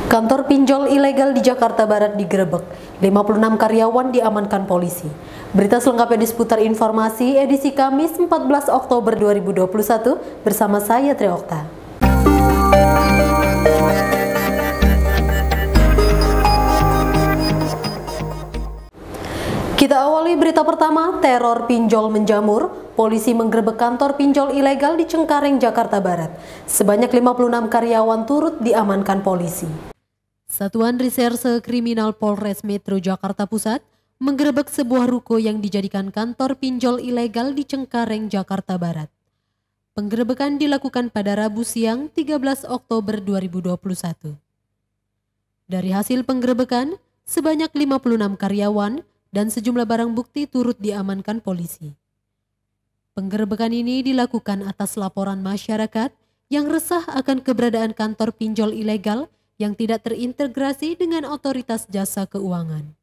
Kantor pinjol ilegal di Jakarta Barat digerebek, 56 karyawan diamankan polisi. Berita selengkapnya di seputar informasi edisi Kamis 14 Oktober 2021 bersama saya Tri Okta. Kita awali berita pertama, teror pinjol menjamur. Polisi menggerebek kantor pinjol ilegal di Cengkareng, Jakarta Barat. Sebanyak 56 karyawan turut diamankan polisi. Satuan Reserse Kriminal Polres Metro Jakarta Pusat menggerebek sebuah ruko yang dijadikan kantor pinjol ilegal di Cengkareng, Jakarta Barat. Penggerebekan dilakukan pada Rabu siang 13 Oktober 2021. Dari hasil penggerebekan, sebanyak 56 karyawan dan sejumlah barang bukti turut diamankan polisi. Penggerebekan ini dilakukan atas laporan masyarakat yang resah akan keberadaan kantor pinjol ilegal yang tidak terintegrasi dengan otoritas jasa keuangan.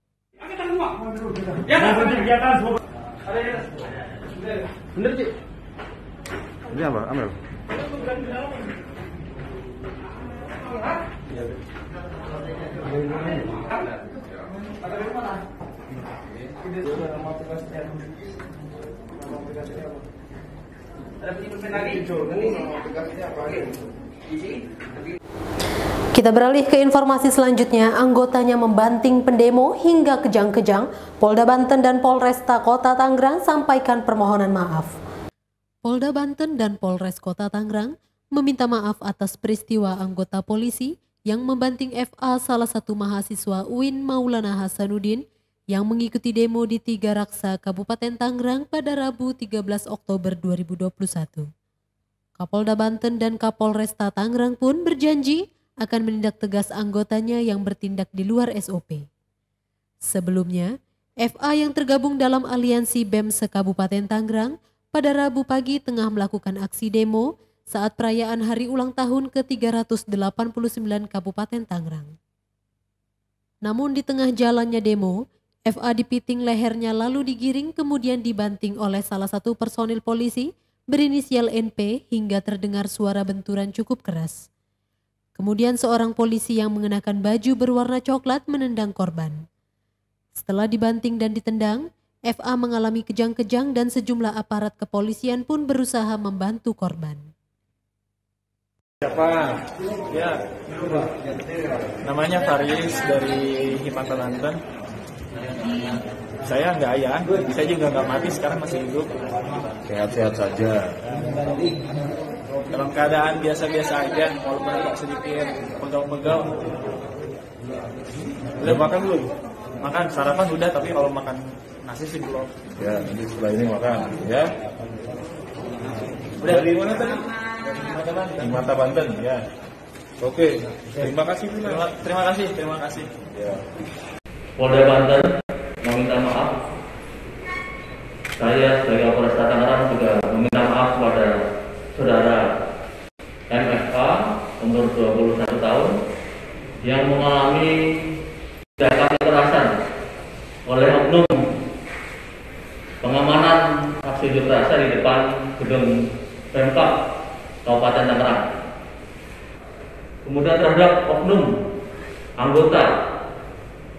Ini apa? Amel. Kita beralih ke informasi selanjutnya. Anggotanya membanting pendemo hingga kejang-kejang. Polda Banten dan Polresta Kota Tangerang sampaikan permohonan maaf. Polda Banten dan Polres Kota Tangerang meminta maaf atas peristiwa anggota polisi yang membanting FA, salah satu mahasiswa UIN Maulana Hasanuddin yang mengikuti demo di Tiga Raksa, Kabupaten Tangerang pada Rabu 13 Oktober 2021. Kapolda Banten dan Kapolresta Tangerang pun berjanji akan menindak tegas anggotanya yang bertindak di luar SOP. Sebelumnya, FA yang tergabung dalam aliansi BEM se-Kabupaten Tangerang pada Rabu pagi tengah melakukan aksi demo saat perayaan hari ulang tahun ke-389 Kabupaten Tangerang. Namun di tengah jalannya demo, FA dipiting lehernya lalu digiring kemudian dibanting oleh salah satu personil polisi berinisial NP hingga terdengar suara benturan cukup keras. Kemudian seorang polisi yang mengenakan baju berwarna coklat menendang korban. Setelah dibanting dan ditendang, FA mengalami kejang-kejang dan sejumlah aparat kepolisian pun berusaha membantu korban. Siapa? Ya, namanya Faris dari Himata Banten. Saya nggak ayah, saya juga nggak mati, sekarang masih hidup. Sehat-sehat saja. Dalam keadaan biasa-biasa aja, walaupun agak sedikit pegal-pegal. Udah makan belum? Makan, sarapan udah, tapi kalau makan nasi sih belum. Ya, nanti setelah ini makan, ya. Udah dari mana tadi? Di Mata Banten, ya. Oke, terima kasih. Terima kasih. Ya. Polda Banten meminta maaf. Saya sebagai Kapolres Tangerang juga meminta maaf kepada saudara MFK umur 21 tahun yang mengalami tindakan kekerasan oleh oknum pengamanan aksi unjuk rasa di depan gedung Pemkab Kabupaten Tangerang. Kemudian terhadap oknum anggota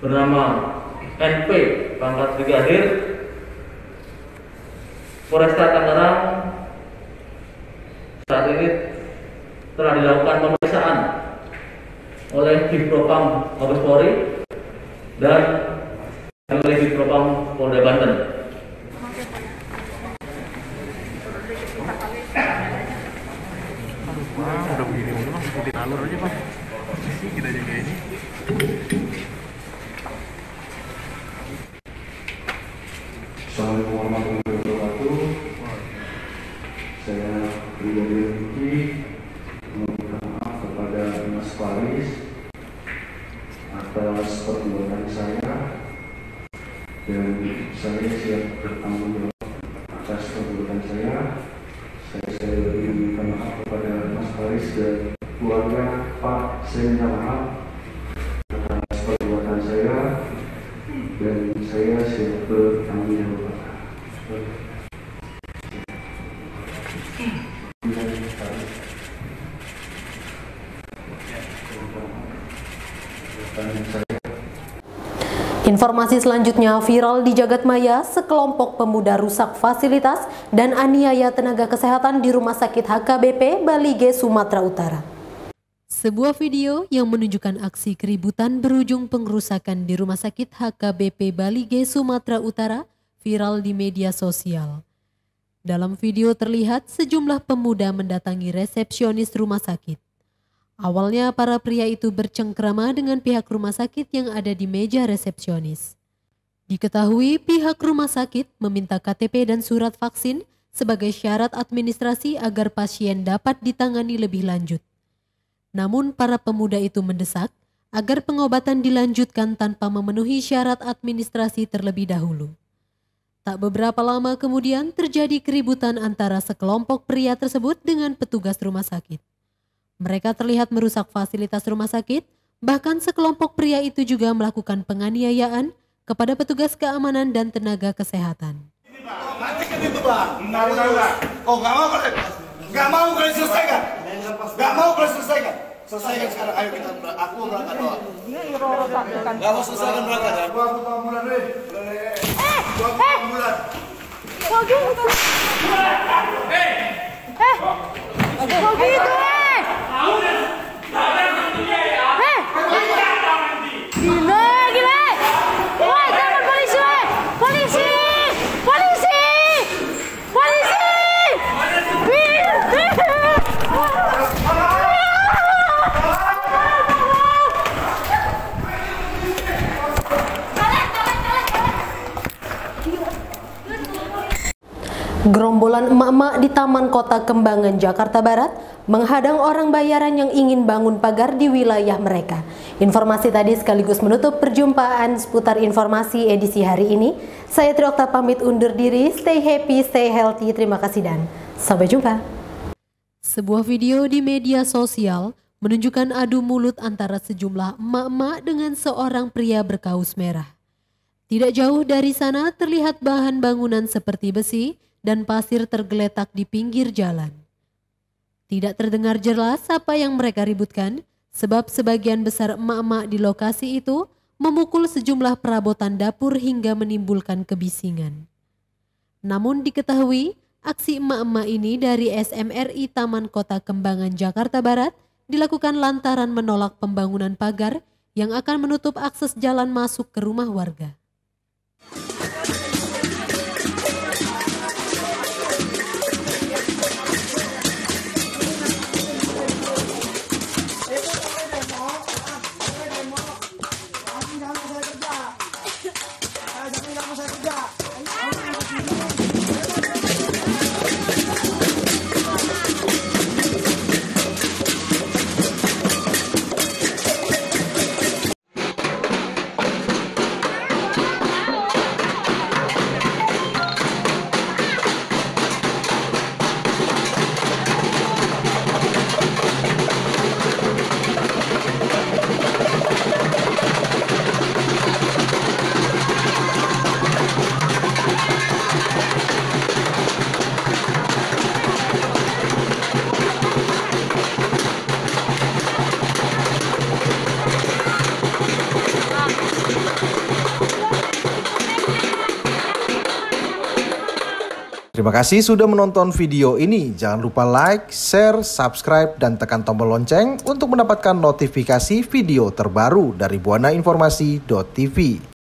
bernama NP pangkat brigadir, Polresta Tangerang saat ini telah dilakukan pemeriksaan oleh Divpropam Mabes Polri dan oleh Divpropam Polda Banten. Udah begini, udah ikutin alur aja, Pak. Sih kita jaga ini. Assalamualaikum warahmatullahi wabarakatuh. Saya Brigadir Riki meminta maaf kepada Mas Faris atas perbuatan saya dan saya siap bertanggung jawab atas perbuatan saya. Saya sekali lagi meminta maaf kepada Mas Faris dan keluarga Pak. Saya minta maaf atas perbuatan saya dan saya siap bertanggung jawab. dan saya. Informasi selanjutnya viral di Jagadmaya, sekelompok pemuda rusak fasilitas dan aniaya tenaga kesehatan di Rumah Sakit HKBP Balige, Sumatera Utara. Sebuah video yang menunjukkan aksi keributan berujung pengrusakan di Rumah Sakit HKBP Balige, Sumatera Utara viral di media sosial. Dalam video terlihat sejumlah pemuda mendatangi resepsionis rumah sakit. Awalnya para pria itu bercengkrama dengan pihak rumah sakit yang ada di meja resepsionis. Diketahui pihak rumah sakit meminta KTP dan surat vaksin sebagai syarat administrasi agar pasien dapat ditangani lebih lanjut. Namun para pemuda itu mendesak agar pengobatan dilanjutkan tanpa memenuhi syarat administrasi terlebih dahulu. Tak beberapa lama kemudian terjadi keributan antara sekelompok pria tersebut dengan petugas rumah sakit. Mereka terlihat merusak fasilitas rumah sakit, bahkan sekelompok pria itu juga melakukan penganiayaan kepada petugas keamanan dan tenaga kesehatan. Matikan itu bang. Oh nggak mau kalian selesaikan. Nggak mau kalian selesaikan. Selesaikan sekarang, ayo kita aku berangkat doang. Nggak mau selesaikan berangkat ya. Dua bulan deh. Bulan. Kok gitu? Kok gitu? Gila. Woi, tangan polisi, woi. Polisi. Gerombolan emak-emak di Taman Kota Kembangan, Jakarta Barat menghadang orang bayaran yang ingin bangun pagar di wilayah mereka. Informasi tadi sekaligus menutup perjumpaan seputar informasi edisi hari ini. Saya Tri Okta pamit undur diri. Stay happy, stay healthy. Terima kasih dan sampai jumpa. Sebuah video di media sosial menunjukkan adu mulut antara sejumlah emak-emak dengan seorang pria berkaus merah. Tidak jauh dari sana terlihat bahan bangunan seperti besi dan pasir tergeletak di pinggir jalan. Tidak terdengar jelas apa yang mereka ributkan, sebab sebagian besar emak-emak di lokasi itu memukul sejumlah perabotan dapur hingga menimbulkan kebisingan. Namun diketahui, aksi emak-emak ini dari SMRI Taman Kota Kembangan, Jakarta Barat dilakukan lantaran menolak pembangunan pagar yang akan menutup akses jalan masuk ke rumah warga. Terima kasih sudah menonton video ini. Jangan lupa like, share, subscribe, dan tekan tombol lonceng untuk mendapatkan notifikasi video terbaru dari buanainformasi.tv.